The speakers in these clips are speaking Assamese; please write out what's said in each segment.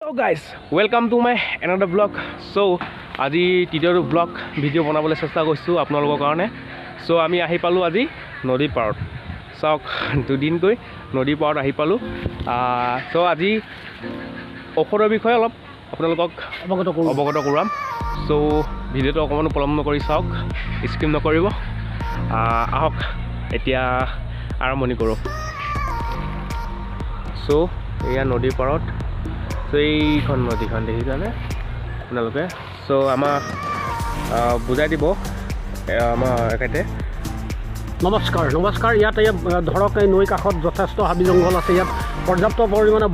So guys, welcome to my another vlog. So আজি তৃতীয়টো ব্লগ ভিডিঅ' বনাবলৈ চেষ্টা কৰিছোঁ আপোনালোকৰ কাৰণে। So আমি আহি পালোঁ আজি নদীৰ পাৰত। চাওক দুদিনকৈ নদীৰ পাৰত আহি পালোঁ। So আজি ঔষধৰ বিষয়ে অলপ আপোনালোকক অৱগত কৰাম। So ভিডিঅ'টো অকণমান পলম নকৰি চাওক, স্কিপ নকৰিব। আহক এতিয়া আৰম্ভণি কৰোঁ। So এয়া নদীৰ পাৰত। So এইখন নদীখন দেখিছানে আপোনালোকে। So আমাক বুজাই দিব আমাৰ এখেতে। নমস্কাৰ। ইয়াতে ধৰক এই নৈ কাষত যথেষ্ট হাবি জংঘল আছে। ইয়াত পৰ্যাপ্ত পৰিমাণে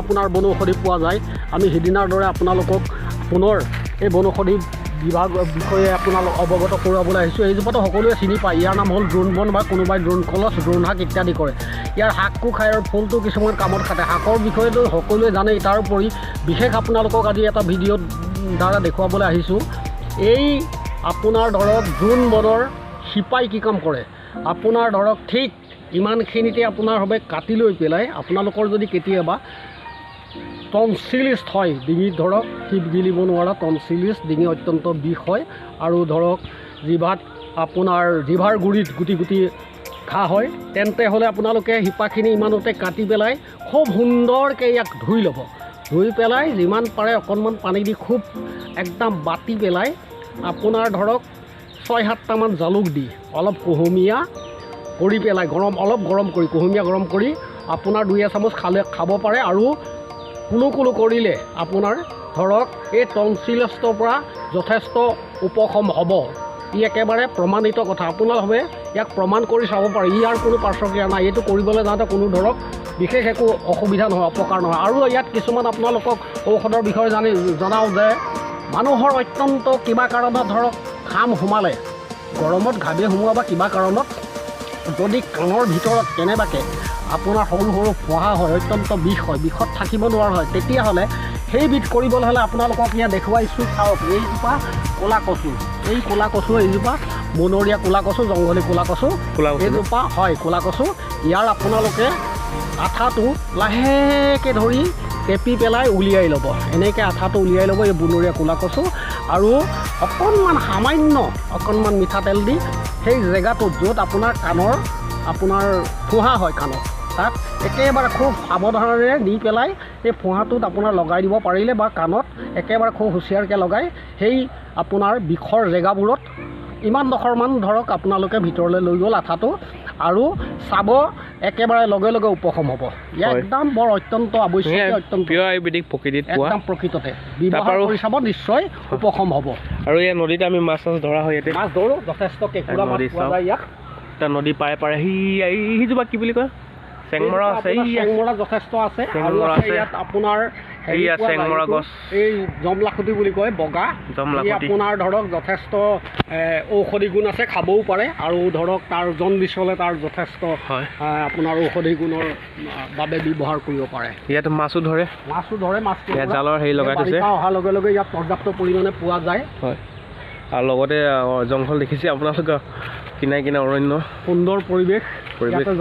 আপোনাৰ বনৌষধি পোৱা যায়। আমি সিদিনাৰ দৰে আপোনালোকক পুনৰ এই বনৌষধি বিভাগ বিষয়ে আপোনালোক অৱগত কৰাবলৈ আহিছোঁ। এইজোপাটো সকলোৱে চিনি পায়। ইয়াৰ নাম হ'ল দ্ৰোণ বন বা কোনোবাই দ্ৰোণ কলচ, দ্ৰোণ শাক ইত্যাদি কৰে। ইয়াৰ শাকটো খায় আৰু ফুলটো কিছুমান কামত খাটে। শাকৰ বিষয়েতো সকলোৱে জানেই। তাৰোপৰি বিশেষ আপোনালোকক আজি এটা ভিডিঅ'ৰ দ্বাৰা দেখুৱাবলৈ আহিছোঁ। এই আপোনাৰ ধৰক দ্ৰোণ বনৰ শিপাই কি কাম কৰে। আপোনাৰ ধৰক ঠিক ইমানখিনিতে আপোনাৰ হবে কাটি লৈ পেলাই আপোনালোকৰ যদি কেতিয়াবা টনচিলিষ্ট হয়, ডিঙিত ধৰক শিপ গিলিব নোৱাৰা টনচিলিষ্ট, ডিঙি অত্যন্ত বিষ হয় আৰু ধৰক জিভাত আপোনাৰ জিভাৰ গুৰিত গুটি গুটি ঘাঁ হয়, তেন্তে হ'লে আপোনালোকে শিপাখিনি ইমানতে কাটি পেলাই খুব সুন্দৰকৈ ইয়াক ধুই ল'ব। ধুই পেলাই যিমান পাৰে অকণমান পানী দি খুব একদম বাতি পেলাই আপোনাৰ ধৰক 6-7টামান জালুক দি অলপ কুহুমীয়া কৰি পেলাই অলপ গৰম কৰি কুহুমীয়া গৰম কৰি আপোনাৰ 2 চামুচ খাব পাৰে। আৰু কুলো কৰিলে আপোনাৰ ধৰক এই টনচিলিষ্টৰ পৰা যথেষ্ট উপশম হ'ব। ই একেবাৰে প্ৰমাণিত কথা। আপোনালোকে ইয়াক প্ৰমাণ কৰি চাব পাৰে। ইয়াৰ কোনো পাৰ্শ্বক্ৰিয়া নাই। এইটো কৰিবলৈ যাওঁতে কোনো ধৰক বিশেষ একো অসুবিধা নহয়, অপকাৰ নহয়। আৰু ইয়াত কিছুমান আপোনালোকক ঔষধৰ বিষয়ে জনাওঁ যে মানুহৰ অত্যন্ত কিবা কাৰণত ধৰক ঘাম সোমালে, গৰমত ঘামে সোমোৱা বা কিবা কাৰণত যদি কাণৰ ভিতৰত কেনেবাকৈ আপোনাৰ সৰু সৰু ফোঁহা হয়, অত্যন্ত বিষ হয়, বিষত থাকিব নোৱাৰা হয়, তেতিয়াহ'লে সেইবিধ কৰিবলৈ হ'লে আপোনালোকক ইয়াত দেখুৱাইছোঁ। চাওক এইজোপা ক'লা কচু, এই ক'লা কচু এইজোপা বনৰীয়া ক'লা কচু, জংঘলী ক'লা কচু। এইজোপা হয় ক'লা কচু। ইয়াৰ আপোনালোকে আঠাটো লাহেকৈ ধৰি টেপি পেলাই উলিয়াই ল'ব। এনেকৈ আঠাটো উলিয়াই ল'ব এই বনৰীয়া ক'লা কচু। আৰু অকণমান মিঠাতেল দি সেই জেগাটোত য'ত আপোনাৰ কাণৰ আপোনাৰ ফোঁহা হয় কাণত, তাত একেবাৰে খুব সাৱধানেৰে নি পেলাই এই ফোঁহাটোত আপোনাৰ লগাই দিব পাৰিলে বা কাণত একেবাৰে খুব হুঁচিয়াৰকৈ লগাই সেই আপোনাৰ বিষৰ জেগাবোৰত ইমানডোখৰমান ধৰক আপোনালোকে ভিতৰলৈ লৈ গ'ল আঠাটো আৰু চাব একেবাৰে লগে লগে উপশম হ'ব। ইয়াৰ একদম বৰ অত্যন্ত আৱশ্যকীয়, অত্যন্ত আয়ুৰ্বেদিক প্ৰকৃতিত একদম প্ৰকৃততে ব্যৱহাৰ কৰি চাব, নিশ্চয় উপশম হ'ব। আৰু এই নদীত আমি মাছ ধৰা হয়। ইয়াতে মাছ ধৰোঁ, যথেষ্ট কেঁকুৰা মাছ পোৱা যায় ইয়াত। এটা নদী পাৰে সিজোপা কি বুলি কয়, চেংমৰা আছে। চেংমৰা যথেষ্ট আছে। আৰু ইয়াত আপোনাৰ চেংমৰা গছ, এই জমলাখুটি বুলি কয়, বগা। আপোনাৰ ধৰক যথেষ্ট ঔষধি গুণ আছে, খাবও পাৰে। আৰু ধৰক তাৰ জণ্ডিছলে তাৰ যথেষ্ট আপোনাৰ ঔষধি গুণৰ বাবে ব্যৱহাৰ কৰিব পাৰে। ইয়াত মাছো ধৰে। মাছ জালৰ হেৰি লগাই থৈছে। অহাৰ লগে লগে ইয়াত পৰ্যাপ্ত পৰিমাণে পোৱা যায়। হয়, আৰু লগতে জংঘল দেখিছে আপোনালোকে, কিনাই অৰণ্য, সুন্দৰ পৰিৱেশ,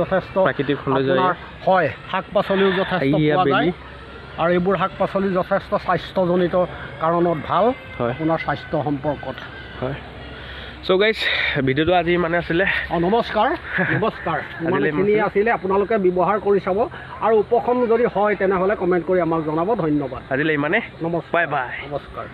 যথেষ্ট প্ৰাকৃতিক সৌন্দৰ্য হয়। শাক পাচলিও যথেষ্ট পোৱা যায়। আৰু এইবোৰ শাক পাচলি যথেষ্ট স্বাস্থ্যজনিত কাৰণত ভাল, আপোনাৰ স্বাস্থ্য সম্পৰ্কত হয়। চ' গাইজ ভিডিঅ'টো আজি মানে আছিলে। নমস্কাৰ। ইমানখিনি আছিলে, আপোনালোকে ব্যৱহাৰ কৰি চাব আৰু উপশম যদি হয় তেনেহ'লে কমেণ্ট কৰি আমাক জনাব। ধন্যবাদ। আজিলৈ ইমানে। নমস্কাৰ, বাই। নমস্কাৰ।